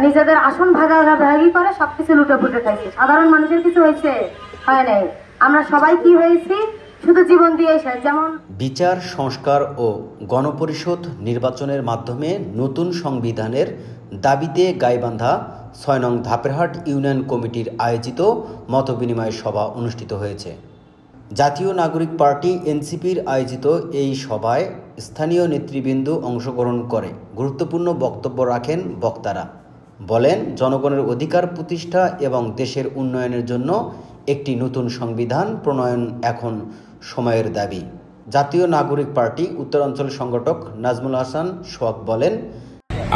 নিজেদের আসন ভাগাভাগি করে সবকিছু লুটেপুটে খাইছে। সাধারণ মানুষের কিছু হয়েছে? হয় নাই। আমরা সবাই কি হয়েছি? শুধু জীবন দিয়ে যেমন বিচার সংস্কার ও গণপরিষদ নির্বাচনের মাধ্যমে নতুন সংবিধানের দাবিতে গাইবান্ধা ৬ নং ধাপেরহাট ইউনিয়ন কমিটির আয়োজিত মতবিনিময় সভা অনুষ্ঠিত হয়েছে। জাতীয় নাগরিক পার্টি এনসিপির আয়োজিত এই সভায় স্থানীয় নেতৃবৃন্দ অংশগ্রহণ করে গুরুত্বপূর্ণ বক্তব্য রাখেন। বক্তারা বলেন, জনগণের অধিকার প্রতিষ্ঠা এবং দেশের উন্নয়নের জন্য একটি নতুন সংবিধান প্রণয়ন এখন সময়ের দাবি। জাতীয় নাগরিক পার্টি উত্তরাঞ্চল সংগঠক নাজমুল হাসান সোহাগ বলেন,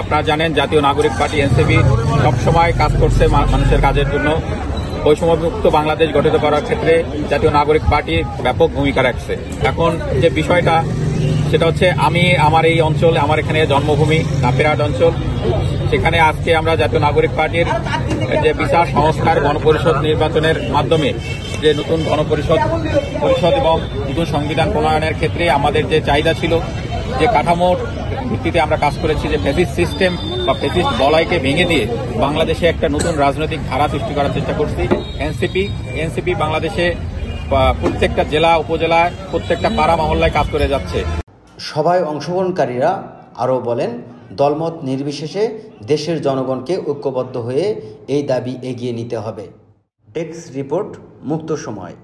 আপনারা জানেন জাতীয় নাগরিক পার্টি এনসিপি সবসময় কাজ করছে মানুষের কাজের জন্য। বৈষম্যমুক্ত বাংলাদেশ গঠিত করার ক্ষেত্রে জাতীয় নাগরিক পার্টি ব্যাপক ভূমিকা রাখছে। এখন যে বিষয়টা সেটা হচ্ছে, আমি আমার এই অঞ্চলে, আমার এখানে জন্মভূমি ধাপেরহাট অঞ্চল, সেখানে আজকে আমরা জাতীয় নাগরিক পার্টির যে বিচার সংস্কার গণপরিষদ নির্বাচনের মাধ্যমে যে নতুন গণপরিষদ এবং নতুন সংবিধান প্রণয়নের ক্ষেত্রে আমাদের যে চাহিদা ছিল, যে কাঠামোর ভিত্তিতে আমরা কাজ করেছি, যে ফেসিস্ট সিস্টেম বা ফেসিস্ট বলয়কে ভেঙে দিয়ে বাংলাদেশে একটা নতুন রাজনৈতিক ধারা সৃষ্টি করার চেষ্টা করছি। এনসিপি বাংলাদেশে প্রত্যেকটা জেলা উপজেলায় প্রত্যেকটা পাড়া মহল্লায় কাজ করে যাচ্ছে। সভায় অংশগ্রহণকারীরা আরও বলেন, দলমত নির্বিশেষে দেশের জনগণকে ঐক্যবদ্ধ হয়ে এই দাবি এগিয়ে নিতে হবে। ডেস্ক রিপোর্ট, মুক্ত সময়।